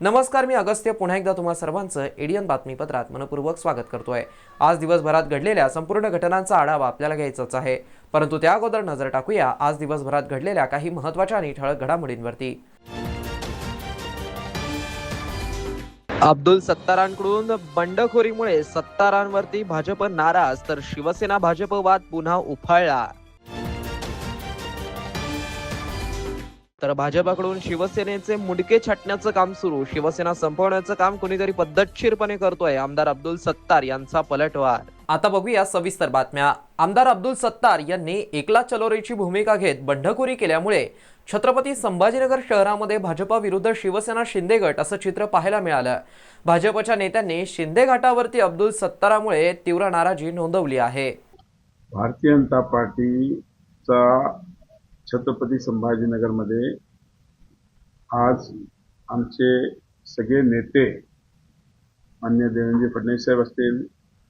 नमस्कार, मी अगस्त्य पुन्हा एकदा तुम्हा सर्वांचं एडियन बातमीपत्रात मनपूर्वक स्वागत करतोय। आज दिवसभरात घडलेल्या संपूर्ण घटनांचा आढावा आपल्याला घ्यायचाच आहे, परंतु त्या अगोदर नजर टाकूया आज दिवसभरात घडलेल्या काही महत्त्वाच्या आणि ठळक घडामोडींवरती। अब्दुल सत्तारांकडून बंडखोरीमुळे सत्तारांवरती भाजप नाराज, तर शिवसेना भाजप वाद पुन्हा उफाळला। तर भाजपकडून शिवसेनेचे मुडके छाटण्याचं काम सुरू, शिवसेना संपवण्याचं काम कोणीतरी पद्धतशीरपणे करतोय, आमदार अब्दुल सत्तार यांचा पलटवार। आता बघूया सविस्तर बातम्या। आमदार अब्दुल सत्तार यांनी एकला चलोरेची भूमिका घेत बंडखोरी केल्यामुळे छत्रपती संभाजीनगर शहरामध्ये भाजप विरुद्ध शिवसेना शिंदे गट असं चित्र पाहायला मिळालं। भाजपच्या नेत्यांनी शिंदे गटावरती अब्दुल सत्तारामुळे तीव्र नाराजी नोंदवली आहे। भारतीय जनता पार्टीचा छत्रपती संभाजीनगरमध्ये आज आमचे सगळे नेते माननीय देवेंद्र फडणवीस साहेब असतील,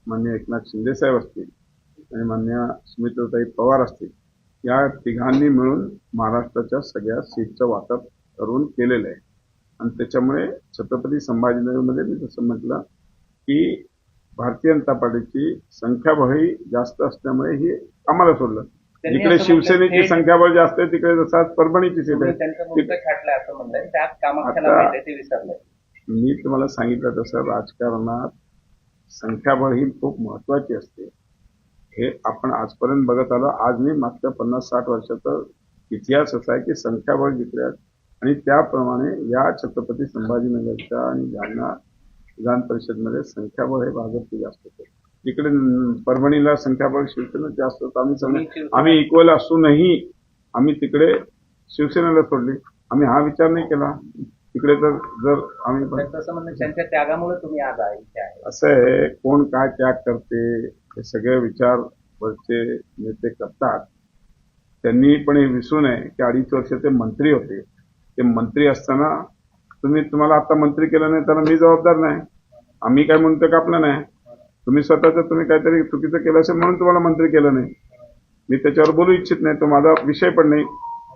माननीय एकनाथ शिंदे साहेब असतील आणि माननीय सुमित्राताई पवार असतील, या तिघांनी मिळून महाराष्ट्राच्या सगळ्या सीटचं वाटप करून केलेलं आहे। आणि त्याच्यामुळे छत्रपती संभाजीनगरमध्ये मी जसं म्हटलं की भारतीय जनता पार्टीची संख्याबळही जास्त असल्यामुळे हे आम्हाला सोडलं। इकडे शिवसेनेची संख्याबळ जास्त आहे, तिकडे जसा परभणीची सीट आहे। मी तुम्हाला सांगितलं तसं राजकारणात संख्याबळ ही खूप महत्वाची असते, हे आपण आजपर्यंत बघत आलो। आज मी मागच्या 50-60 वर्षाचा इतिहास असा आहे की संख्याबळ जिंकल्या आणि त्याप्रमाणे या छत्रपती संभाजीनगरच्या आणि जालना विधान परिषदमध्ये संख्याबळ हे भाजपचे जास्त होते। इकडे परभणीला संख्याबळ शिवसेना जास्त होतं। आम्ही इक्वल असूनही आम्ही तिकडे शिवसेनेला सोडली, आम्ही हा विचार नाही केला। तिकडे तर जर आम्ही त्यांच्या त्यागामुळे तुम्ही आज आहे असं आहे, कोण काय त्याग करते हे सगळे विचार वरचे नेते करतात। त्यांनी पण हे विसरू नये की 2.5 वर्ष ते मंत्री होते। ते मंत्री असताना तुम्हाला आता मंत्री केलं नाही तर मी जबाबदार नाही, आम्ही काय म्हणतो का आपलं नाही। तुम्ही तुम्ही काहीतरी चुकीचं केलं असेल म्हणून तुम्हाला मंत्री केलं नाही, मी त्याच्यावर बोलू इच्छित नाही, तो माझा विषय पण नाही,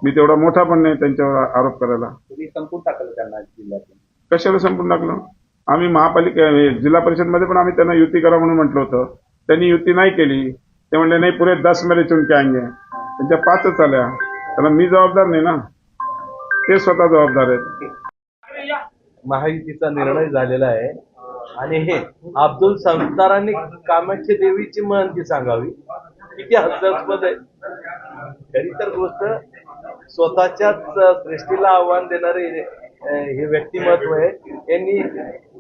मी तेवढा मोठा पण नाही त्यांच्यावर आरोप करायला। तुम्ही संपून टाकलं त्यांना जिल्ह्यातून, कशाला संपून टाकलं? आम्ही महापालिका जिल्हा परिषदमध्ये पण आम्ही त्यांना युती करा म्हणून म्हटलं होतं, त्यांनी युती नाही केली। ते म्हणले नाही पुरे 10 मेरे चुन के आएंगे, त्यांच्या 5च आल्या, त्याला मी जबाबदार नाही ना, ते स्वतः जबाबदार आहेत। महायुतीचा निर्णय झालेला आहे आणि हे अब्दुल सत्तारांनी कामाख्या देवीची महंती सांगावी, किती हास्यास्पद आहे। खरी तर गोष्ट स्वतःच्याच सृष्टीला आव्हान देणारे हे व्यक्तिमत्व आहे। यांनी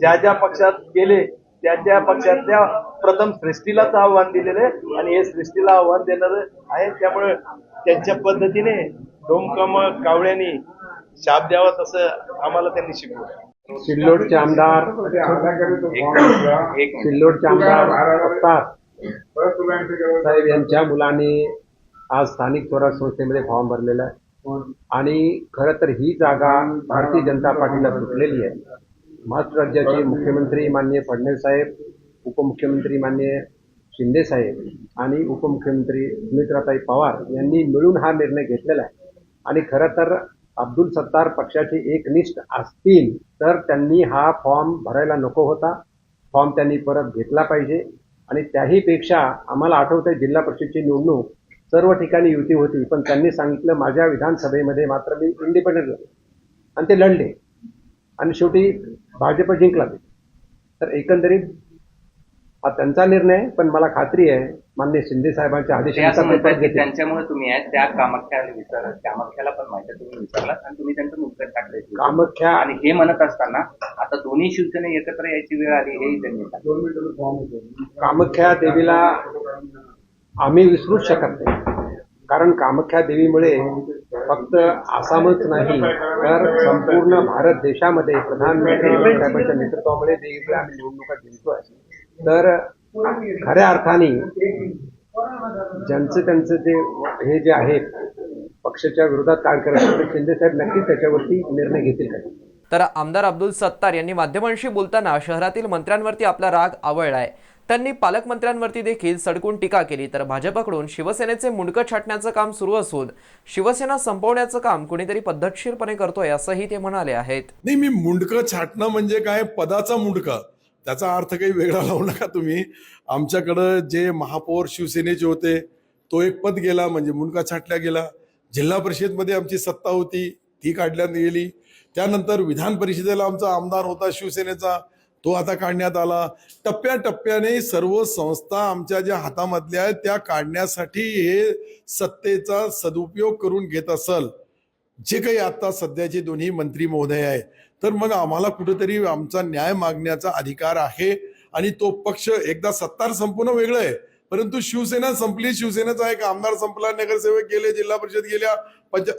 ज्या ज्या पक्षात गेले त्या त्या पक्षातल्या प्रथम सृष्टीलाच आव्हान दिलेलं आहे आणि हे सृष्टीला आव्हान देणार आहे। त्यामुळे त्यांच्या पद्धतीने डोमकम कावळ्यांनी शाप द्यावा तसं आम्हाला त्यांनी शिकवलं। सिल्लोडचे आमदार सत्तार साहेब यांच्या मुलांनी आज स्थानिक स्वराज्य संस्थेमध्ये फॉर्म भरलेला आहे आणि खरं तर ही जागा भारतीय जनता पार्टीला सुटलेली आहे। महाराष्ट्र राज्याचे मुख्यमंत्री माननीय फडणवीस साहेब, उपमुख्यमंत्री माननीय शिंदे साहेब आणि उपमुख्यमंत्री सुमित्राताई पवार यांनी मिळून हा निर्णय घेतलेला आहे। आणि खरं तर अब्दुल सत्तार पक्षाचे एकनिष्ठ असतील तर त्यांनी हा फॉर्म भरायला नको होता, फॉर्म त्यांनी परत घेतला पाहिजे। आणि त्याहीपेक्षा आम्हाला आठवतंय जिल्हा परिषदची निवडणूक सर्व ठिकाणी युती होती, पण त्यांनी सांगितलं माझ्या विधानसभेमध्ये मात्र मी इंडिपेंडेंट झालो आणि ते लढले आणि शेवटी भाजप जिंकला। तर एकंदरीत हा त्यांचा निर्णय, पण मला खात्री आहे माननीय शिंदे साहेबांच्या आदेशानुसार त्यांच्यामुळे तुम्ही आहेत त्या कामाख्याला पण माहिती तुम्ही विचारलात आणि तुम्ही त्यांचं उत्तर टाकले कामाख्या आणि हे म्हणत असताना आता दोन्ही शिवसेने एकत्र यायची वेळ आली हेही त्यांनी कामाख्या देवीला आम्ही विसरूच शकत नाही, कारण कामाख्या देवीमुळे फक्त आसामच नाही तर संपूर्ण भारत देशामध्ये प्रधानमंत्री साहेबांच्या नेतृत्वामुळे वेगवेगळ्या आम्ही निवडणुका जिंकतोय। तर खऱ्या अर्थाने ज्यांचं त्यांचं ते हे जे आहेत पक्षाच्या विरोधात काय करायचं तर शिंदे साहेब नक्कीच त्याच्यावरती निर्णय घेतील का. तर आमदार अब्दुल सत्तार यांनी माध्यमांशी बोलताना शहरातील मंत्र्यांवरती आपला राग आवळलाय. त्यांनी पालकमंत्र्यांवरती देखील सडकून टीका केली. तर भाजपकडून शिवसेनेचे मुंडकं छाटण्याचं काम सुरू असून शिवसेना संपवण्याचं काम कुणीतरी पद्धतशीरपणे करतोय असंही ते म्हणाले आहेत. नाही, मी मुंडकं छाटणं म्हणजे काय, पदाचा मुंडका, त्याचा अर्थ काही वेगळा लावू नका तुम्ही. आमच्याकडं जे महापौर शिवसेनेचे होते तो एक पद गेला म्हणजे मुंडका छाटल्या गेला. जिल्हा परिषदमध्ये आमची सत्ता होती ती काढण्यात गेली. त्यानंतर विधान परिषदेला आमचा आमदार होता शिवसेनेचा, तो आता काढण्यात आला. टप्प्याटप्प्याने सर्व संस्था आमच्या ज्या हातामधल्या आहेत त्या काढण्यासाठी हे सत्तेचा सदुपयोग करून घेत असल जे काही आता सध्याचे दोन्ही मंत्री महोदय आहे, तर मग आम्हाला कुठेतरी आमचा न्याय मागण्याचा अधिकार आहे. आणि तो पक्ष एकदा सत्तार संपणं वेगळं आहे, परंतु शिवसेना संपली, शिवसेनेचा एक आमदार संपला, नगरसेवक गेले, जिल्हा परिषद गेल्या,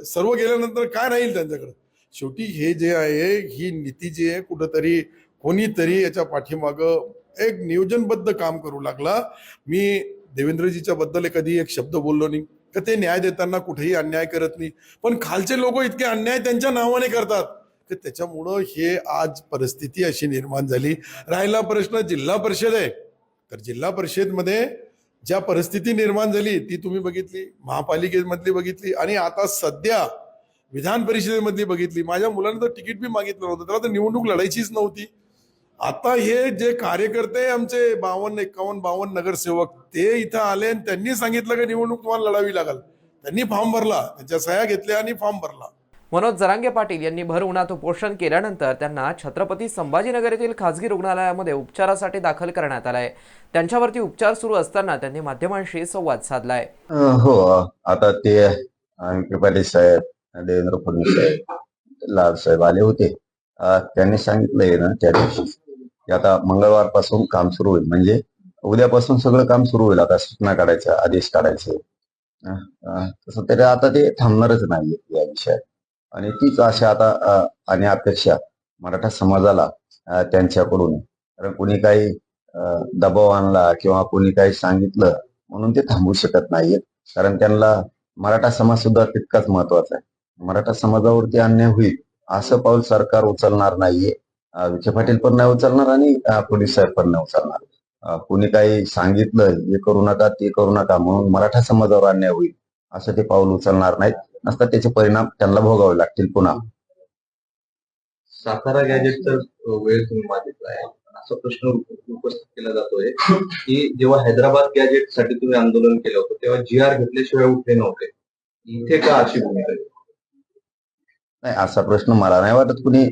सर्व गेल्यानंतर काय राहील त्यांच्याकडे. शेवटी हे जे आहे ही नीती जी आहे कुठंतरी कोणीतरी याच्या पाठीमागं एक नियोजनबद्ध काम करू लागला. मी देवेंद्रजीच्या बद्दल कधी एक शब्द बोललो नाही का ते न्याय देताना कुठेही अन्याय करत नाही, पण खालचे लोक इतके अन्याय त्यांच्या नावाने करतात की त्याच्यामुळं हे आज परिस्थिती अशी निर्माण झाली. राहिला प्रश्न जिल्हा परिषद आहे, तर जिल्हा परिषदमध्ये ज्या परिस्थिती निर्माण झाली ती तुम्ही बघितली, महापालिकेमधली बघितली आणि आता सध्या विधान परिषदेमधली बघितली. माझ्या मुलांना तर तिकीट बी मागितलं नव्हतं, त्याला तर निवडणूक लढायचीच नव्हती. आता हे जे कार्यकर्ते आमचे 52, 51, 52 नगरसेवक ते इथं आले आणि त्यांनी सांगितलं की निवडणूक तुम्हाला लढावी लागल. त्यांनी फॉर्म भरला, त्यांच्या सह्या घेतल्या आणि फॉर्म भरला. मनोज जरांगे पाटील यांनी भर उन्हात उपोषण केल्यानंतर त्यांना छत्रपती संभाजीनगर येथील खासगी रुग्णालयामध्ये उपचारासाठी दाखल करण्यात आलाय. त्यांच्यावरती उपचार सुरू असताना त्यांनी माध्यमांशी संवाद साधलाय. हो, आता ते विखे पाटील साहेब, देवेंद्र फडणवीस साहेब, लाल साहेब आले होते. त्यांनी सांगितलंय ना त्या दिवशी की आता मंगळवारपासून काम सुरू होईल, म्हणजे उद्यापासून सगळं काम सुरू होईल. आता सूचना काढायच्या, आदेश काढायचे, तसं तरी आता ते थांबणारच नाहीये या विषयात. आणि तीच आशा आता आणि अपेक्षा मराठा समाजाला त्यांच्याकडून, कारण कोणी काही दबाव आणला किंवा कोणी काही सांगितलं म्हणून ते थांबू शकत नाहीये. कारण त्यांना मराठा समाज सुद्धा तितकाच महत्वाचा आहे. मराठा समाजावरती अन्याय होईल असं पाऊल सरकार उचलणार नाहीये. विखे पाटील पण नाही उचलणार आणि पोलीस साहेब पण नाही उचलणार. कोणी काही सांगितलं हे करू नका ते करू नका म्हणून मराठा समाजावर अन्याय होईल असं ते पाऊल उचलणार नाहीत. नसता त्याचे परिणाम त्यांना भोगावे लागतील. पुन्हा सातारा गॅजेटचा वेळ तुम्ही मागितलाय असा प्रश्न उपस्थित केला जातोय की जेव्हा हैदराबाद गॅजेट साठी तुम्ही आंदोलन केलं होतं तेव्हा GR घेतल्याशिवाय उठले नव्हते, इथे का अशी भूमिका? नाही, असा प्रश्न मला नाही वाटत कुणी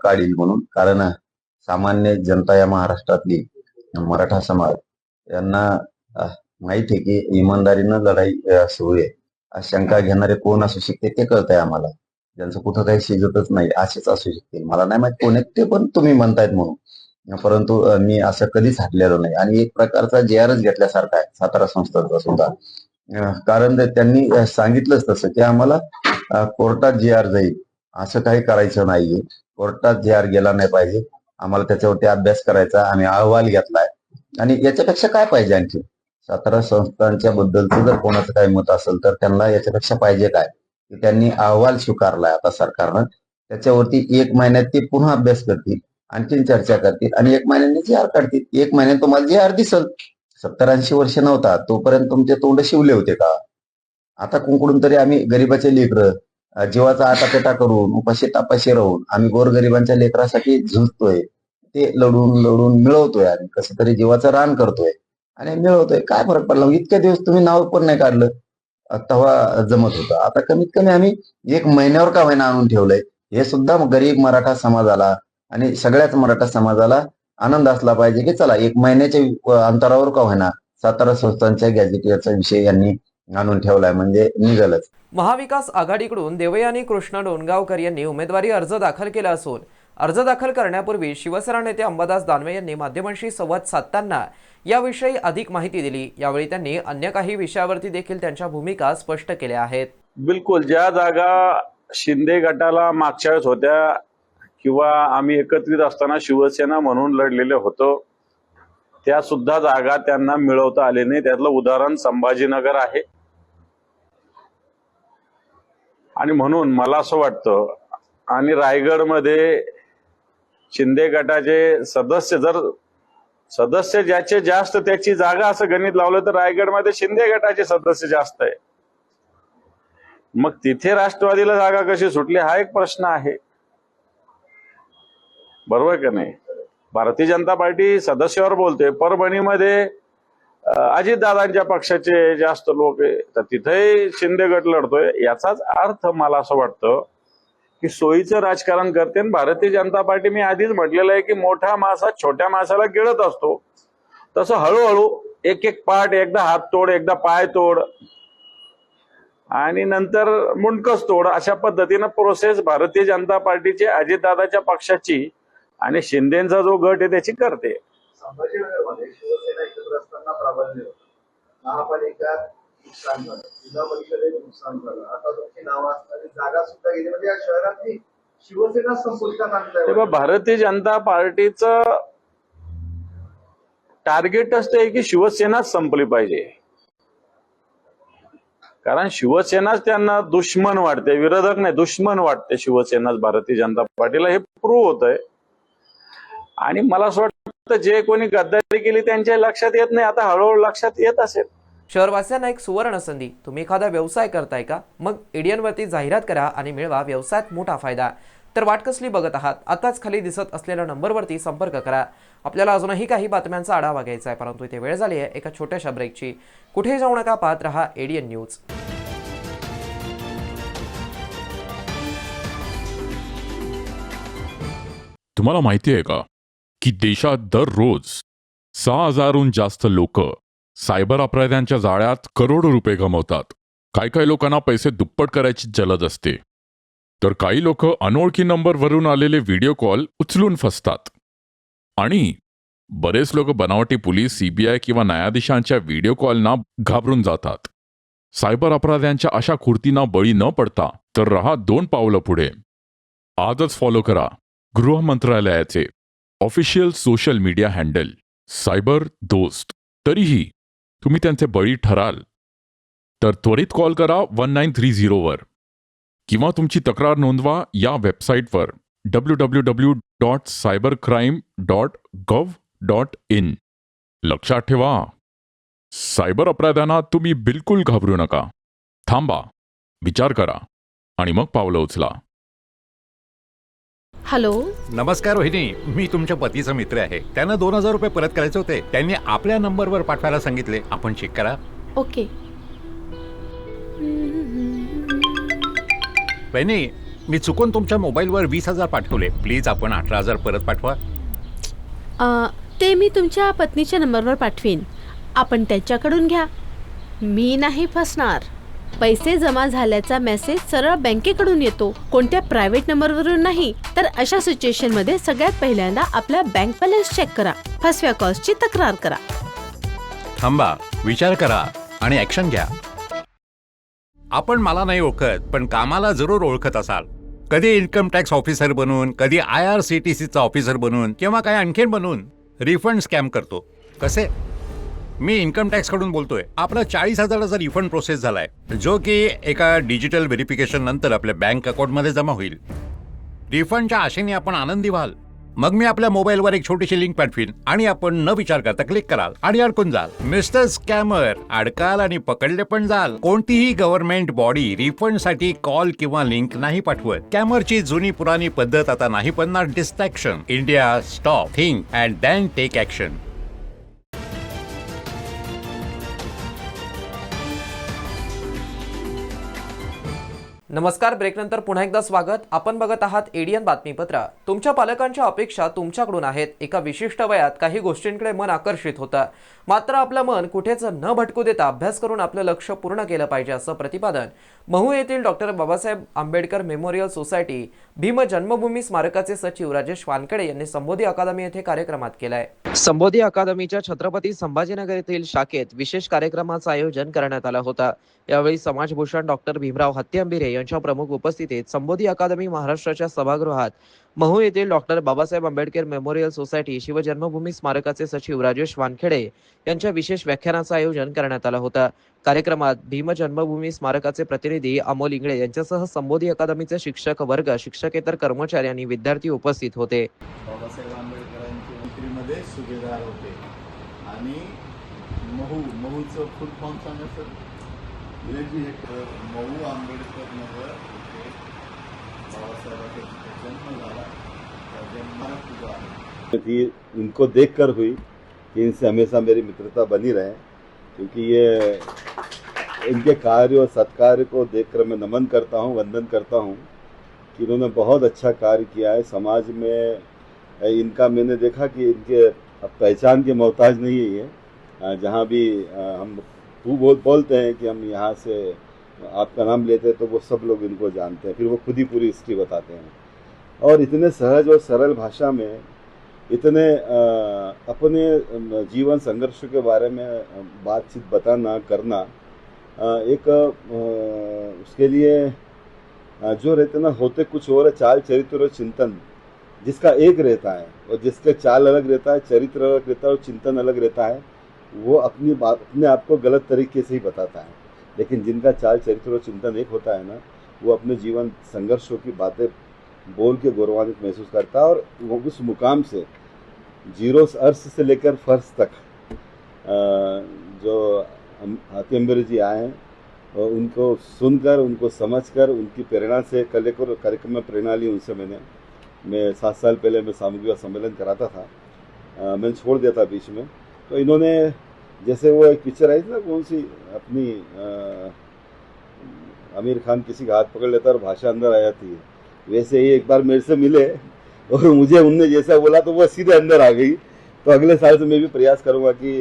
काढील म्हणून. कारण सामान्य जनता या महाराष्ट्रातली मराठा समाज यांना माहिती आहे की इमानदारीनं लढाई सुरू आहे. शंका घेणारे कोण असू शकते ते कळतंय आम्हाला. ज्यांचं कुठं काही शिजतच नाही असेच असू शकतील. मला नाही माहित कोण आहेत ते, पण तुम्ही म्हणतायत म्हणून. परंतु मी असं कधीच हटलेलो नाही आणि एक प्रकारचा GRच घेतल्यासारखा आहे सातारा संस्थांचा सुद्धा. कारण त्यांनी सांगितलंच तसं की आम्हाला कोर्टात GR जाईल असं काही करायचं नाहीये. कोर्टात GR गेला नाही पाहिजे, आम्हाला त्याच्यावरती अभ्यास करायचा. आम्ही अहवाल घेतलाय आणि याच्यापेक्षा काय पाहिजे आणखी. सातारा संस्थांच्या बद्दलचं जर कोणाचं काही मत असेल तर त्यांना याच्यापेक्षा पाहिजे काय की त्यांनी अहवाल स्वीकारलाय आता सरकारनं, त्याच्यावरती 1 महिन्यात ते पुन्हा अभ्यास करतील, आणखीन चर्चा करतील आणि 1 महिन्याने GR काढतील. 1 महिन्यात तुम्हाला GR दिसल. 70-80 वर्ष नव्हता तोपर्यंत तुमचे तोंड शिवले होते का? आता कुंकडून तरी आम्ही गरीबाचे लेकरं जीवाचा आटापेटा करून उपाशी तापाशी राहून आम्ही गोरगरिबांच्या लेकरासाठी झुंजतोय. ते लढून लढून मिळवतोय आणि कसं तरी जीवाचं रान करतोय आणि मिळवतोय. काय फरक पडला? इतक्या दिवस तुम्ही नाव पण नाही काढलं, तेव्हा जमत होतं. आता कमीत कमी आम्ही 1 महिन्यावर का होईना आणून ठेवलंय. हे सुद्धा गरीब मराठा समाजाला आणि सगळ्याच मराठा समाजाला आनंद असला पाहिजे की चला 1 महिन्याच्या अंतरावर का होईना सातारा संस्थांच्या गॅजेटियरचा विषय यांनी आणून ठेवलाय म्हणजे निघालच. महाविकास आघाडीकडून देवयानी कृष्ण डोणगावकर यांनी उमेदवारी अर्ज दाखल केला असून अर्ज दाखल करण्यापूर्वी शिवसेना नेते अंबादास दानवे यांनी माध्यमांशी संवाद साधताना याविषयी अधिक माहिती दिली. यावेळी त्यांनी अन्य काही विषयावरती देखील त्यांच्या भूमिका स्पष्ट केल्या आहेत. बिलकुल ज्या जागा शिंदे गटाला मागच्या वेळेस होत्या किंवा आम्ही एकत्रित असताना शिवसेना म्हणून लढलेले होतो त्या सुद्धा जागा त्यांना मिळवता आले नाही. त्यातलं उदाहरण संभाजीनगर आहे. आणि म्हणून मला असं वाटतं, आणि रायगडमध्ये शिंदे गटाचे सदस्य ज्याचे जास्त त्याची जागा असं गणित लावलं तर रायगडमध्ये शिंदे गटाचे सदस्य जास्त आहे. मग तिथे राष्ट्रवादीला जागा कशी सुटली हा एक प्रश्न आहे. बरोबर का नाही? भारतीय जनता पार्टी सदस्यावर बोलते. परभणीमध्ये अजितदादांच्या पक्षाचे जास्त लोक आहे, तर तिथेही शिंदे गट लढतोय. याचाच अर्थ मला असं वाटतं की सोयीचं राजकारण करते. आणि भारतीय जनता पार्टी, मी आधीच म्हटलेलं आहे की मोठा मासा छोट्या मासाला गिळत असतो, तसं हळूहळू एक एक पाठ, एकदा हात तोड, एकदा पाय तोड, आणि नंतर मुंडकच तोड, अशा पद्धतीनं प्रोसेस भारतीय जनता पार्टीची, अजितदादाच्या पक्षाची आणि शिंदेचा जो गट आहे त्याची करते. संभाजीनगरमध्ये शिवसेना एकत्र असताना प्राबल्य होतं. महापालिका नुकसान झालं, जिल्हा परिषदेत नुकसान झालं, आता तुमची नावं असणारी जागा सुद्धा गेली. म्हणजे या शहरातली शिवसेना संपुष्टात आणताय. तेव्हा भारतीय जनता पार्टीचं टार्गेट असते की शिवसेनाच संपली पाहिजे, कारण शिवसेनाच त्यांना दुश्मन वाटते, विरोधक नाही दुश्मन वाटते शिवसेनाच भारतीय जनता पार्टीला. हे प्रूव्ह होत आहे. आणि मला असं वाटतं जे कोणी गद्दारी केली त्यांच्या लक्षात येत नाही, आता हळूहळू लक्षात येत असेल. शहरवासियांना एक सुवर्ण संधी. तुम्ही एखादा व्यवसाय करताय का? मग एडियनवरती जाहिरात करा आणि मिळवा व्यवसायात मोठा फायदा. तर वाट कसली बघत आहात? आताच खाली दिसत असलेल्या नंबरवरती संपर्क करा. आपल्याला अजूनही काही बातम्यांचा आढावा घ्यायचा आहे, परंतु इथे वेळ झाली आहे एका छोट्याशा ब्रेकची. कुठेही जाऊ नका, पाहत रहा एडियन न्यूज. तुम्हाला माहिती आहे का की देशात दररोज 6,000हून जास्त लोक सायबर अपराध्यांच्या जाळ्यात करोडो रुपये गमावतात. काही लोकांना पैसे दुप्पट करायची जलद असते, तर काही लोक अनोळखी नंबरवरून आलेले व्हिडिओ कॉल उचलून फसतात. आणि बरेच लोक बनावटी पोलीस, सीबीआय किंवा न्यायाधीशांच्या व्हिडिओ कॉलना घाबरून जातात. सायबर अपराध्यांच्या अशा कृतींना बळी न पडता तर रहा 2 पावलं पुढे. आजच फॉलो करा गृह मंत्रालयाचे official social media handle cyber दोस्त. तरीही तुम्ही त्यांचे बळी ठराल तर त्वरित कॉल करा 1930 वर किंवा तुमची तक्रार नोंदवा या वेबसाईटवर www.cybercrime.gov.in. लक्षात ठेवा, सायबर अपराध्यांना तुम्ही बिलकुल घाबरू नका. थांबा, विचार करा आणि मग पावलं उचला. हॅलो, नमस्कार रोहिणी, मी तुमच्या पतीचा मित्र आहे. त्यांना 2,000 रुपये परत करायचे होते. त्यांनी आपल्या नंबरवर पाठवायला सांगितले. आपण चेक करा. ओके. बहिणी, मी चुकून तुमच्या मोबाईलवर 20,000 पाठवले. प्लीज आपण 18,000 परत पाठवा. ते मी तुमच्या पत्नीच्या नंबरवर पाठवीन. आपण त्याच्याकडून घ्या. मी नाही फसणार. पैसे जमा झाल्याचा मेसेज सरळ बँकेकडून येतो, कोणत्या प्रायव्हेट नंबरवरून नाही. तर अशा सिच्युएशनमध्ये सगळ्यात पहिल्यांदा आपला बँक बॅलन्स चेक करा. फसव्या कॉल्सची तक्रार करा. थांबा, विचार करा आणि ॲक्शन घ्या. आपण मला नाही ओळखत, पण कामाला जरूर ओळखत असाल. कधी इन्कम टॅक्स ऑफिसर बनून, कधी IRCTCचा ऑफिसर बनून, किंवा काय आणखीन बनून रिफंड स्कॅम करतो. कसे? मी इन्कम टॅक्सकडून बोलतोय. आपला 40,000चा रिफंड प्रोसेस झालाय, जो की एका डिजिटल व्हेरिफिकेशन नंतर आपल्या बँक अकाउंटमध्ये जमा होईल. रिफंडच्या आशेने आपण आनंदी व्हाल. मग मी आपल्या मोबाईलवर एक छोटीशी लिंक पाठवीन आणि आपण न विचार करता क्लिक कराल आणि अडकून जाल. मिस्टर स्कॅमर, अडकाल आणि पकडले पण जाल. कोणतीही गव्हर्नमेंट बॉडी रिफंडसाठी कॉल किंवा लिंक नाही पाठवत. स्कॅमरची जुनी पुराणी पद्धत आता नाही पडणार. Distraction. India, stop, think and then take action. नमस्कार. ब्रेकनंतर पुन्हा एकदा स्वागत. आपण बघत आहात एडियन बातमीपत्र. तुमच्या पालकांच्या अपेक्षा तुमच्याकडून आहेत. एका विशिष्ट वयात काही गोष्टींकडे मन आकर्षित होतं, मात्र आपलं मन कुठेच न भटकू देता अभ्यास करून आपलं लक्ष पूर्ण केलं पाहिजे, असं प्रतिपादन महू येथील doctor Babasaheb Ambedkar memorial society Bhim Janmabhoomi स्मारकाचे सचिव राजेश वानकडे यांनी संबोधी अकादमी येथे कार्यक्रमात केलाय. संबोधी अकादमीच्या छत्रपती संभाजीनगर येथील शाखेत विशेष कार्यक्रमाचं आयोजन करण्यात आलं होतं. यावेळी समाजभूषण डॉक्टर भीमराव हत्तीअंबिरे यांच्या प्रमुख उपस्थितीत संबोधी अकादमी महाराष्ट्राच्या सभागृहात महू येथील doctor Babasaheb Ambedkar memorial society शिवजन्मभूमी स्मारकाचे सचिव राजेश वानखेडे यांच्या विशेष व्याख्यानाचं आयोजन करण्यात आलं होतं. कार्यक्रमात भीम जन्मभूमी स्मारकाचे प्रतिनिधी अमोल इंगळे यांच्यासह संबोधी अकादमीचे शिक्षक वर्ग, शिक्षकेतर कर्मचारी आणि विद्यार्थी उपस्थित होते. बाबासाहेब आंबेडकरांच्या मंत्रीमध्ये सुभेदार होते आणि महूचं फुल फॉर्म सांगा सर. महू आंबेडकर नगर इथे बाबासाहेबांचा जन्म झाला. थी इनको देखकर हुई कि इनसे हमेशा मेरी मित्रता बनी रहे, क्योंकि ये इनके कार्य और सत्कार्य को देखकर मैं नमन करता हूँ, वंदन करता हूँ कि इन्होंने बहुत अच्छा कार्य किया है समाज में. इनका मैंने देखा कि इनके पहचान के मोहताज नहीं है ये. जहाँ भी हम बोलते हैं कि हम यहाँ से आपका नाम लेते हैं तो वो सब लोग इनको जानते हैं, फिर वो खुद ही पूरी हिस्ट्री बताते हैं. और इतने सहज और सरल भाषा में इतने अपने जीवन संघर्ष के बारे में बातचीत बताना करना एक उसके लिए जो रहते ना होते कुछ और चाल चरित्र और चिंतन जिसका एक रहता है और जिसके चाल अलग रहता है, चरित्र अलग रहता है और चिंतन अलग रहता है, वो अपने आप को गलत तरीके से ही बताता है. लेकिन जिनका चाल चरित्र और चिंतन एक होता है ना, वो अपने जीवन संघर्षों की बातें बोल के गौरवान्वित महसूस करता है और वो उस मुकाम से जीरो अर्श से लेकर फर्श तक जो हाथी जी आए हैं और उनको सुनकर, उनको समझकर, उनकी प्रेरणा से कल एक और कार्यक्रम में प्रेरणा ली उनसे. मैं 7 साल पहले मैं सामूहिक सम्मेलन कराता था, मैंने छोड़ दिया था बीच में. तो इन्होंने जैसे वो एक पिक्चर आई थी ना, कौन सी अपनी आमिर खान किसी का हाथ पकड़ लेता और भाषा अंदर आ जाती है, वैसे ही एक बार मेरे से मिले और मुझे उनने जैसा बोला तो वो सीधे अंदर आ गई. तो अगले साल से मैं भी प्रयास करूंगा कि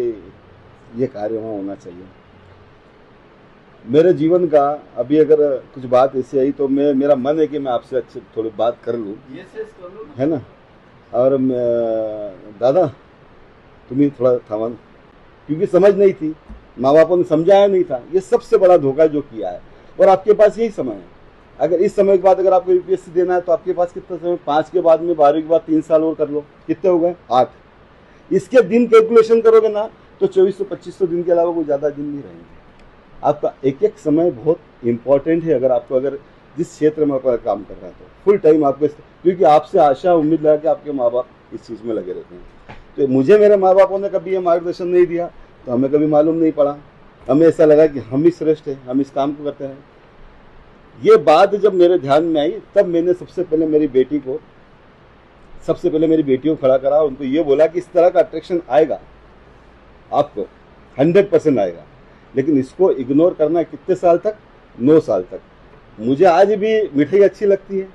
ये कार्य वहाँ होना चाहिए. मेरे जीवन का अभी अगर कुछ बात ऐसी आई तो मेरा मन है कि मैं आपसे अच्छे थोड़ी बात कर लूँ, है ना. और दादा तुम्हें थोड़ा थामा, क्योंकि समझ नहीं थी, माँ बापों ने समझाया नहीं था. ये सबसे बड़ा धोखा जो किया है. और आपके पास यही समय है. अगर इस समय के बाद अगर आपको यूपीएससी देना है तो आपके पास कितना समय, 5 के बाद में 12 के बाद 3 साल और कर लो, कितने हो गए 8. इसके दिन कैलकुलेशन करोगे ना तो 2400-2500 दिन के अलावा कोई ज़्यादा दिन नहीं रहेंगे. आपका एक एक समय बहुत इंपॉर्टेंट है. अगर जिस क्षेत्र में आप काम कर रहे हैं तो फुल टाइम आपको, क्योंकि आपसे आशा उम्मीद लगा कि आपके माँ बाप इस चीज़ में लगे रहते हैं. तो मुझे मेरे माँ बापों ने कभी ये मार्गदर्शन नहीं दिया तो हमें कभी मालूम नहीं पड़ा. हमें ऐसा लगा कि हम ही श्रेष्ठ हैं, हम इस काम को करते हैं. ये बात जब मेरे ध्यान में आई तब मैंने सबसे पहले मेरी बेटियों को खड़ा करा और उनको ये बोला कि इस तरह का अट्रैक्शन आएगा आपको, 100% आएगा, लेकिन इसको इग्नोर करना कितने साल तक, 9 साल तक. मुझे आज भी मिठाई अच्छी लगती है,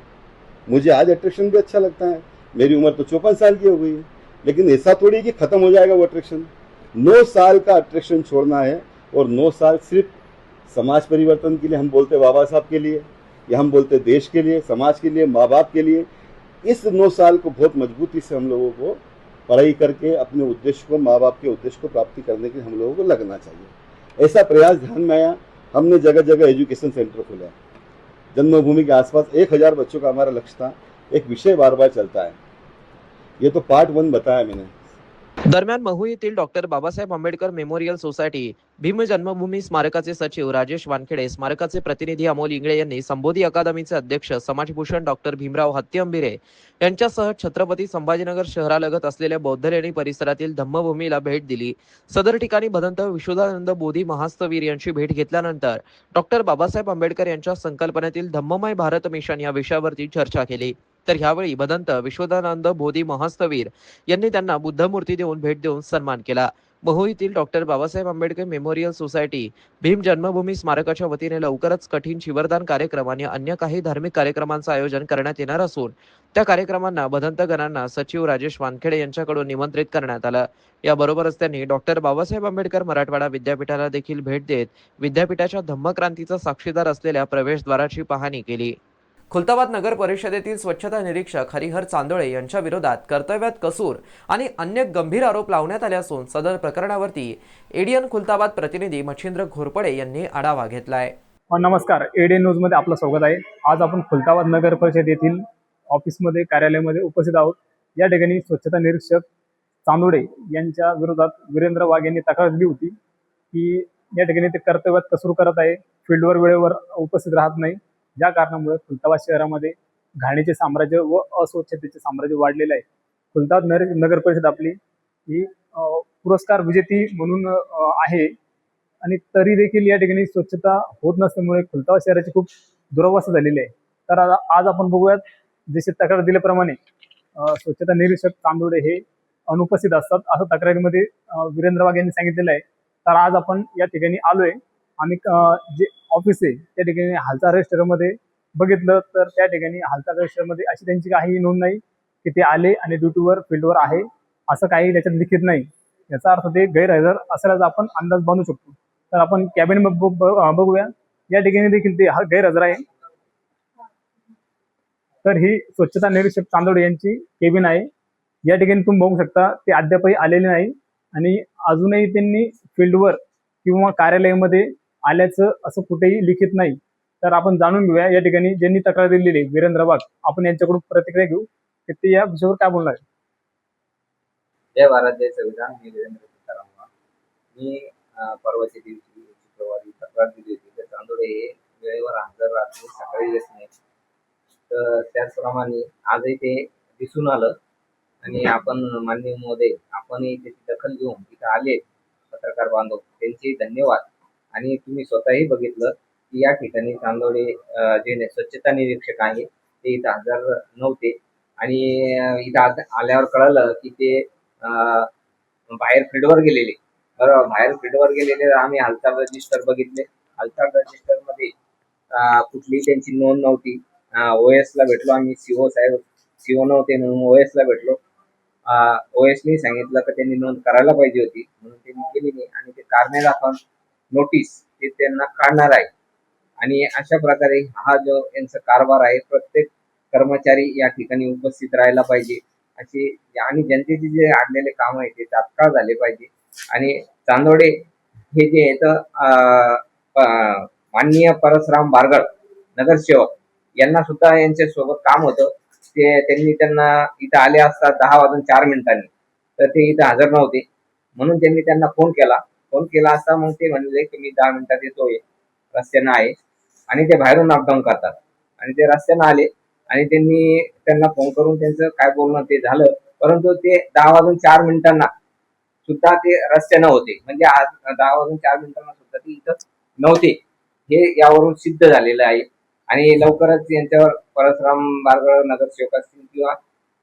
मुझे आज अट्रैक्शन भी अच्छा लगता है. मेरी उम्र तो 54 साल की हो गई है, लेकिन ऐसा थोड़ी कि खत्म हो जाएगा वो अट्रैक्शन. 9 साल का अट्रैक्शन छोड़ना है और 9 साल सिर्फ समाज परिवर्तन के लिए. हम बोलते बाबा साहब के लिए, या हम बोलते देश के लिए, समाज के लिए, माँ बाप के लिए. इस 9 साल को बहुत मजबूती से हम लोगों को पढ़ाई करके अपने उद्देश्य को, माँ बाप के उद्देश्य को प्राप्ति करने के हम लोगों को लगना चाहिए. ऐसा प्रयास ध्यान में आया. हमने जगह जगह एजुकेशन सेंटर खोला. जन्मभूमि के आसपास 1000 बच्चों का हमारा लक्ष्य था. एक विषय बार बार चलता है. ये तो पार्ट 1 बताया मैंने. दरम्यान महू येथील doctor Babasaheb Ambedkar memorial society Bhim Janmabhoomi स्मारकाचे सचिव राजेश वानखेडे, स्मारकाचे प्रतिनिधी अमोल इंगळे यांनी संबोधी अकादमीचे अध्यक्ष समाजभूषण डॉक्टर भीमराव हत्तीअंबिरे यांच्यासह छत्रपती संभाजीनगर शहरालगत असलेल्या बौद्धलेणी परिसरातील धम्मभूमीला भेट दिली. सदर ठिकाणी भदंत विशुद्धानंद बोधी महास्तवीर यांची भेट घेतल्यानंतर डॉक्टर बाबासाहेब आंबेडकर यांच्या संकल्पनेतील धम्ममय भारत मिशन या विषयावरती चर्चा केली. तर यावेळी भदंत विश्वदानंद बोधी महास्तवीर यांनी त्यांना बुद्धमूर्ती देऊन भेट देऊन सन्मान केला. महू येथील doctor Babasaheb Ambedkar memorial society Bhim Janmabhoomi स्मारकाच्या वतीने लवकरच कठीण शिवरदान कार्यक्रम आणि अन्य काही धार्मिक कार्यक्रमांचं आयोजन करण्यात येणार असून त्या कार्यक्रमांना भदंतगणांना सचिव राजेश वानखेडे यांच्याकडून निमंत्रित करण्यात आलं. याबरोबरच त्यांनी डॉक्टर बाबासाहेब आंबेडकर मराठवाडा विद्यापीठाला देखील भेट देत विद्यापीठाच्या धम्मक्रांतीचा साक्षीदार असलेल्या प्रवेशद्वाराची पाहणी केली. खुलताबाद नगर परिषदेतील स्वच्छता निरीक्षक हरिहर चांदोळे यांच्या विरोधात कर्तव्यात कसूर आणि अन्य गंभीर आरोप लावण्यात आले असून सदर प्रकरणावरती एडीएन खुलताबाद प्रतिनिधी मच्छिंद्र घोरपडे यांनी आढावा घेतलाय. नमस्कार, एडीएन न्यूज मध्ये आपलं स्वागत आहे. आज आपण खुलताबाद नगर परिषद येथील ऑफिसमध्ये कार्यालयामध्ये उपस्थित आहोत. या ठिकाणी स्वच्छता निरीक्षक चांदोडे यांच्या विरोधात वीरेंद्र वाघ यांनी तक्रार दिली होती की या ठिकाणी ते कर्तव्यात कसूर करत आहे, फील्डवर वेळेवर उपस्थित राहत नाही, ज्या कारणामुळे खुलताबाद शहरामध्ये घाणीचे साम्राज्य व अस्वच्छतेचे साम्राज्य वाढलेलं आहे. खुलताबाद नगर परिषद आपली ही पुरस्कार विजेती म्हणून आहे आणि तरी देखील या ठिकाणी स्वच्छता होत नसल्यामुळे खुलताबाद शहराची खूप दुरवस्था झालेली आहे. तर आज आपण बघूयात जसे तक्रार दिल्याप्रमाणे स्वच्छता निरीक्षक चांदोडे हे अनुपस्थित असतात असं तक्रारीमध्ये वीरेंद्र वाघ यांनी सांगितलेलं आहे. तर आज आपण या ठिकाणी आलोय आणि जे ऑफिस आहे त्या ठिकाणी हालचाल रजिस्टरमध्ये बघितलं तर त्या ठिकाणी हालचाल रजिस्टरमध्ये अशी त्यांची काही नोंद नाही की ते आले आणि ड्युटीवर फील्डवर आहे असं काही त्याच्यात लिखित नाही. याचा अर्थ ते गैरहजर असल्याचा आपण अंदाज बांधू शकतो. तर आपण कॅबिन बघूया, या ठिकाणी देखील ते गैरहजर आहे. तर ही स्वच्छता निरीक्षक चांदोडे यांची केबिन आहे. या ठिकाणी तुम्ही बघू शकता ते अद्यापही आलेले नाही आणि अजूनही त्यांनी फील्डवर किंवा कार्यालयामध्ये आल्याचं असं कुठेही लिखित नाही. तर आपण जाणून घेऊया या ठिकाणी ज्यांनी तक्रार दिलेली आहे वीरेंद्र वाघ, आपण यांच्याकडून प्रतिक्रिया घेऊ की ते या विषयावर काय बोलणार आहे. जय भारत जय संविधान. मी वीरेंद्र सीताराम वाघ. मी परवाच्या दिवशी शुक्रवारी तक्रार दिली होती तर चांदोडे हे वेळेवर हजर राहते, सकाळी येत नाही. तर त्याचप्रमाणे आजही ते दिसून आलं आणि आपण माननीय महोदय आपणही त्याची दखल घेऊन तिथं आले पत्रकार बांधव, त्यांचे धन्यवाद. आणि तुम्ही स्वतःही बघितलं की या ठिकाणी चांदोडे जे स्वच्छता निरीक्षक आहे ते इथं हजर नव्हते आणि इथं आल्यावर कळलं की ते बाहेर फील्डवर गेलेले. बरोबर, बाहेर फील्डवर गेलेले. आम्ही हालचाल रजिस्टर बघितले. हालचाल रजिस्टर मध्ये कुठलीही त्यांची नोंद नव्हती. OS ला भेटलो आम्ही, सीओ नव्हते म्हणून OS ला भेटलो. OS ने सांगितलं की त्यांनी नोंद करायला पाहिजे होती म्हणून त्यांनी केली नाही आणि ते कारणे दाखवून नोटीस ते त्यांना काढणार आहे. आणि अशा प्रकारे हा जो यांचा कारभार आहे, प्रत्येक कर्मचारी या ठिकाणी उपस्थित राहायला पाहिजे अशी, आणि जनतेचे जे अडलेले काम आहे ते तात्काळ झाले पाहिजे. आणि चांदोडे हे जे आहेत माननीय परसराम बारगळ नगरसेवक यांना सुद्धा यांच्या सोबत काम होतं. त्यांना इथं आले असता 10:04 तर ते इथं हजर नव्हते म्हणून त्यांनी त्यांना फोन केला असता मग ते म्हणले की मी 10 मिनिटात येतोय, रस्त्यानं आहे. आणि ते बाहेरून अपडाऊन करतात आणि ते रस्त्यानं आले आणि त्यांना फोन करून त्यांचं काय बोलणं ते झालं, परंतु ते 10:04 सुद्धा ते रस्त्यानं होते. म्हणजे आज 10:04 सुद्धा ते इथं नव्हते, हे यावरून सिद्ध झालेलं आहे. आणि लवकरच यांच्यावर परसराम बारगळ नगरसेवक असतील किंवा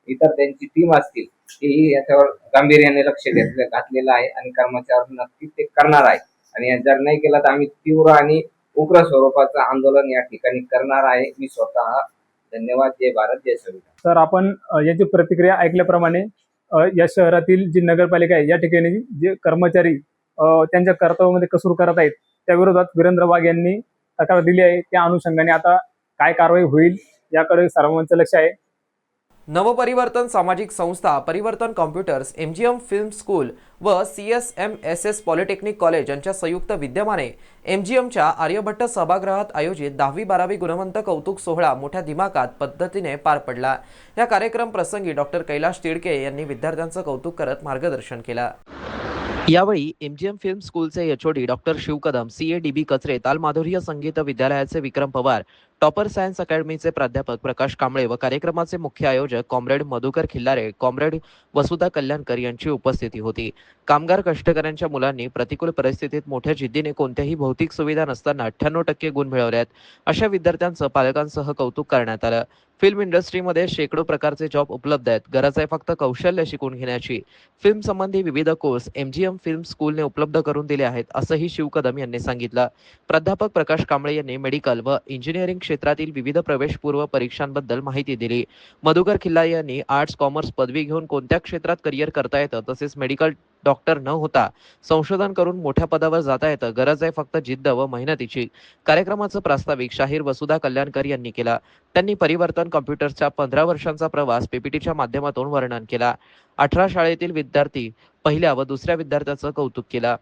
इतर त्यांची टीम असतील तेही याच्यावर गांभीर्याने लक्ष घातलेलं आहे आणि कर्मचाऱ्यांवर नक्कीच ते करणार आहे. आणि जर नाही केलं तर आम्ही तीव्र आणि उग्र स्वरूपाचं आंदोलन या ठिकाणी करणार आहे. मी स्वतः. धन्यवाद. जय भारत जय संविधान. तर आपण याची प्रतिक्रिया ऐकल्याप्रमाणे या शहरातील जी नगरपालिका आहे या ठिकाणी जे कर्मचारी त्यांच्या कर्तव्यामध्ये कसूर करत आहेत त्या विरोधात वीरेंद्र वाघ यांनी तक्रार दिली आहे. त्या अनुषंगाने आता काय कारवाई होईल याकडे सर्वांचं लक्ष आहे. नवपरिवर्तन सामाजिक संस्था, परिवर्तन कॉम्प्युटर्स, MGM फिल्म स्कूल व CSMSS पॉलिटेक्निक कॉलेज यांच्या संयुक्त विद्यमाने MGMच्या आर्यभट्ट सभागृहात आयोजित 10वी-12वी गुणवंत कौतुक सोहळा मोठ्या दिमाखात पद्धतीने पार पडला. या कार्यक्रम प्रसंगी डॉक्टर कैलाश तिडके यांनी विद्यार्थ्यांचं कौतुक करत मार्गदर्शन केलं. यावेळी MGM फिल्म स्कूलचे HOD doctor Shiv Kadam, CA DB Kachare, तालमाधुर्य संगीत विद्यालयाचे विक्रम पवार, टॉपर सायन्स अकॅडमीचे प्राध्यापक प्रकाश कांबळे व कार्यक्रमाचे मुख्य आयोजक कॉम्रेड मधुकर खिल्लारे, कॉम्रेड वसुधा कल्याणकर यांची उपस्थिती होती. कामगार कष्टकऱ्यांच्या मुलांनी प्रतिकूल परिस्थितीत मोठ्या जिद्दीने कोणत्याही भौतिक सुविधा नसताना 98% गुण मिळवल्यात. अशा विद्यार्थ्यांचं पालकांसह कौतुक करण्यात आलं. फिल्म इंडस्ट्रीमध्ये शेकडो प्रकारचे जॉब उपलब्ध आहेत. गरज आहे फक्त कौशल्य शिकून घेण्याची. फिल्म संबंधी विविध कोर्स MGM फिल्म स्कूलने उपलब्ध करून दिले आहेत असंही शिव कदम यांनी सांगितलं. प्राध्यापक प्रकाश कांबळे यांनी मेडिकल व इंजिनिअरिंग क्षेत्रातील विविध प्रवेशपूर्व परीक्षांबद्दल माहिती दिली. मधुकर खिल्लारे यांनी आर्ट्स कॉमर्स पदवी घेऊन कोणत्या क्षेत्रात करिअर करता येतं, तसेच मेडिकल डॉक्टर न होता संशोधन करून मोठ्या पदावर जाता येतं. गरज आहे फक्त जिद्द व मेहनतीची. कार्यक्रमाचं प्रास्ताविक शाहीर वसुधा कल्याणकर यांनी केला. त्यांनी परिवर्तन कॉम्प्युटर्सच्या 15 वर्षांचा प्रवास PPTच्या माध्यमातून वर्णन केला. 18 शाळेतील विद्यार्थी पहिल्या व दुसऱ्या विद्यार्थ्याचं कौतुक केलं.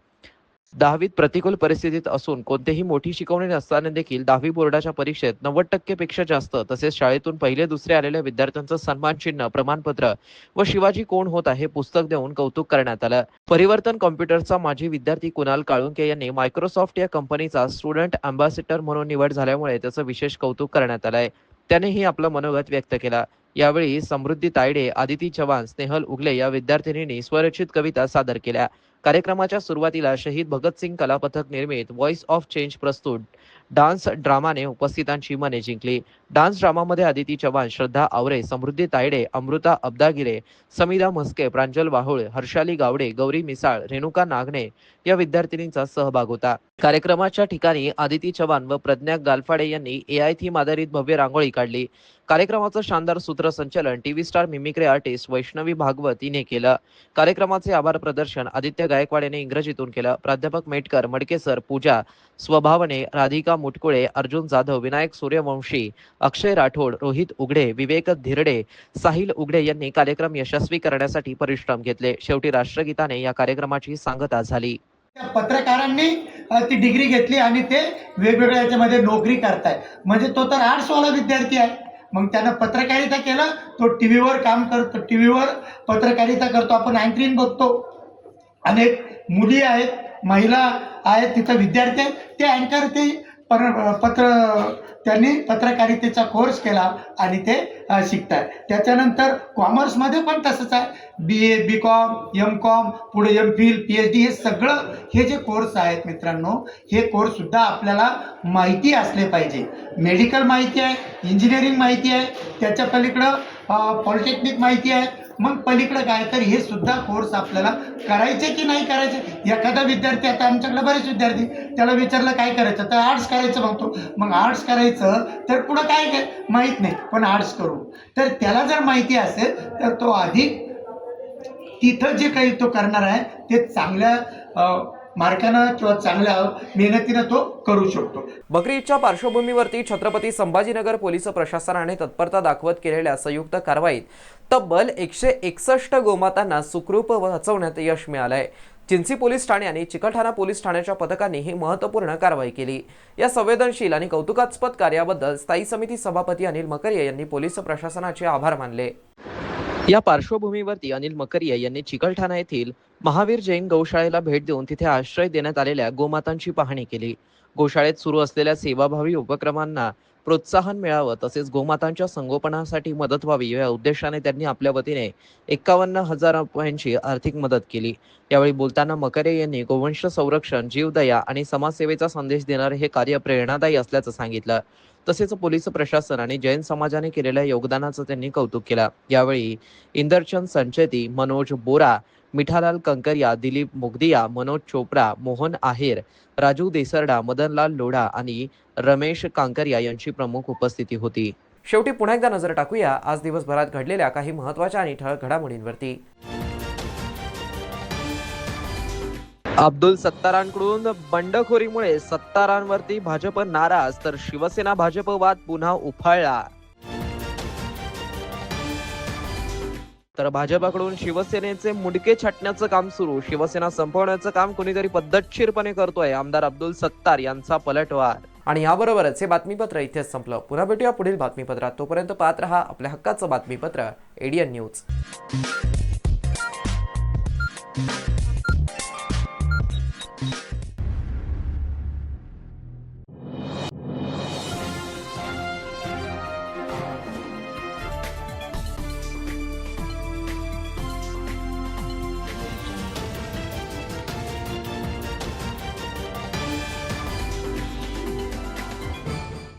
10वीत प्रतिकूल परिस्थितीत असून कोणतीही मोठी शिकवणी नसताना देखील 10वी बोर्डाच्या परीक्षेत 90% पेक्षा जास्त तसेच शाळेतून पहिले दुसरे आलेल्या विद्यार्थ्यांचं सन्मान चिन्ह, प्रमाणपत्र व शिवाजी कोण होता हे पुस्तक देऊन कौतुक करण्यात आलं. परिवर्तन कॉम्प्युटरचा माजी विद्यार्थी कुणाल काळुंके यांनी मायक्रोसॉफ्ट या कंपनीचा स्टुडंट अँबॅसेडर म्हणून निवड झाल्यामुळे त्याचं विशेष कौतुक करण्यात आलंय. त्यानेही आपलं मनोगत व्यक्त केला. यावेळी समृद्धी तायडे, आदिती चव्हाण, स्नेहल उगले या विद्यार्थिनींनी स्वरचित कविता सादर केल्या. कार्यक्रमाच्या सुरुवातीला शहीद भगतसिंग कला पथक निर्मित व्हॉइस ऑफ चेंज प्रस्तुत डान्स ड्रामाने उपस्थितांची मने जिंकली. डान्स ड्रामामध्ये आदिती चव्हाण, श्रद्धा आवरे, समृद्धी तायडे, अमृता अब्दागिरे, समिधा म्हस्के, प्रांजल वाहुळे, हर्षाली गावडे, गौरी मिसाळ, रेणुका नागणे या विद्यार्थिनींचा सहभाग होता. कार्यक्रमाच्या ठिकाणी आदिती चव्हाण व प्रज्ञा गालफाडे यांनी AI थीम आधारित भव्य रांगोळी काढली. कार्यक्रमाचं शानदार सूत्रसंचालन TV star mimicry artist Vaishnavi Bhagwat हिने केलं. कार्यक्रमाचे आभार प्रदर्शन आदित्य गायकवाड यांनी इंग्रजीतून केलं. प्राध्यापक मेटकर, मडकेसर, पूजा स्वभावने, राधिका मुटकुळे, अर्जुन जाधव, विनायक सूर्यवंशी, अक्षय राठोड, रोहित उघडे, विवेक धिरडे, साहिल उघडे यांनी कार्यक्रम यशस्वी करण्यासाठी परिश्रम घेतले. शेवटी राष्ट्रगीताने या कार्यक्रमाची सांगता झाली. पत्रकारांनी ती डिग्री घेतली आणि ते वेगवेगळ्या याच्यामध्ये नोकरी करताय. म्हणजे तो तर आर्ट्सवाला विद्यार्थी आहे, मग त्यानं पत्रकारिता केलं, तो टीव्हीवर काम करतो, टीव्हीवर पत्रकारिता करतो. आपण अँकरिंग बघतो, अनेक मुली आहेत, महिला आहेत, तिथं विद्यार्थी आहेत, ते अँकर ते त्यांनी पत्रकारितेचा कोर्स केला आणि ते शिकतात. त्याच्यानंतर कॉमर्समध्ये पण तसंच आहे. BA, BCom, MCom, पुढे MPhil, PhD हे सगळं हे जे कोर्स आहेत मित्रांनो, हे कोर्ससुद्धा आपल्याला माहिती असले पाहिजे. मेडिकल माहिती आहे, इंजिनिअरिंग माहिती आहे, त्याच्या पलीकडं पॉलिटेक्निक माहिती आहे, मग पलीकडं काय, तर हे सुद्धा कोर्स आपल्याला करायचे की नाही करायचे. एखादा विद्यार्थी, आता आमच्याकडे बरेच विद्यार्थी, त्याला विचारलं काय करायचं तर आर्ट्स करायचं म्हणतो. मग आर्ट्स करायचं तर पुढं काय काय माहीत नाही, पण आर्ट्स करू. तर त्याला जर माहिती असेल तर तो अधिक तिथं जे काही तो करणार आहे ते चांगल्या मार्गानं किंवा चांगल्या मेहनतीनं तो करू शकतो. बकरी ईदच्या पार्श्वभूमीवरती छत्रपती संभाजीनगर पोलीस प्रशासनाने तत्परता दाखवत केलेल्या संयुक्त कारवाईत तब्बल 161 गोमातांना सुखरूप वाचवण्यात यश मिळालंय. चिंची पोलीस ठाणे आणि चिकलठाणा पोलीस ठाण्याच्या पथकांनी ही महत्त्वपूर्ण कारवाई केली. या संवेदनशील आणि कौतुकास्पद कार्याबद्दल स्थायी समिती सभापती अनिल मकरिया यांनी पोलीस प्रशासनाचे आभार मानले. या पार्श्वभूमीवरती अनिल मकरिया यांनी चिकलठाणा येथील महावीर जैन गौशाळेला भेट देऊन तिथे आश्रय देण्यात आलेल्या गोमातांची पाहणी केली. गोशाळेत सुरू असलेल्या सेवाभावी उपक्रमांना प्रोत्साहन मिळावं तसेच गोमातांच्या संगोपनासाठी मदत व्हावी या उद्देशाने त्यांनी आपल्या वतीने 51,000 रुपयांची आर्थिक मदत केली. यावेळी बोलताना मकरे यांनी गोवंश संरक्षण, जीवदया आणि समाजसेवेचा संदेश देणारे हे कार्य प्रेरणादायी असल्याचं सांगितलं. तसेच पोलीस प्रशासन आणि जैन समाजाने केलेल्या योगदानाचं त्यांनी कौतुक केलं. यावेळी इंदरचंद संचेती, मनोज बोरा, मिठालाल कंकरिया, दिलीप मुगदिया, मनोज चोपडा, मोहन आहेर, राजू देसरडा, मदनलाल लोढा आणि रमेश कांकरिया यांची प्रमुख उपस्थिती होती. शेवटी पुन्हा एकदा नजर टाकूया आज दिवसभरात घडलेल्या काही महत्त्वाच्या आणि ठळक घडामोडींवरती. अब्दुल सत्तारांकडून बंडखोरीमुळे सत्तारांवरती भाजप नाराज तर शिवसेना भाजप वाद पुन्हा उफाळला. तर भाजपाकडून शिवसेनेचे मुंडके छाटण्याचं काम सुरू. शिवसेना संपवण्याचं काम कुणीतरी पद्धतशीरपणे करतोय. आमदार अब्दुल सत्तार यांचा पलटवार. आणि याबरोबरच हे बातमीपत्र इथेच संपलं. पुन्हा भेटूया पुढील बातमीपत्रात. तोपर्यंत पाहत रहा आपल्या हक्काचं बातमीपत्र ADN न्यूज.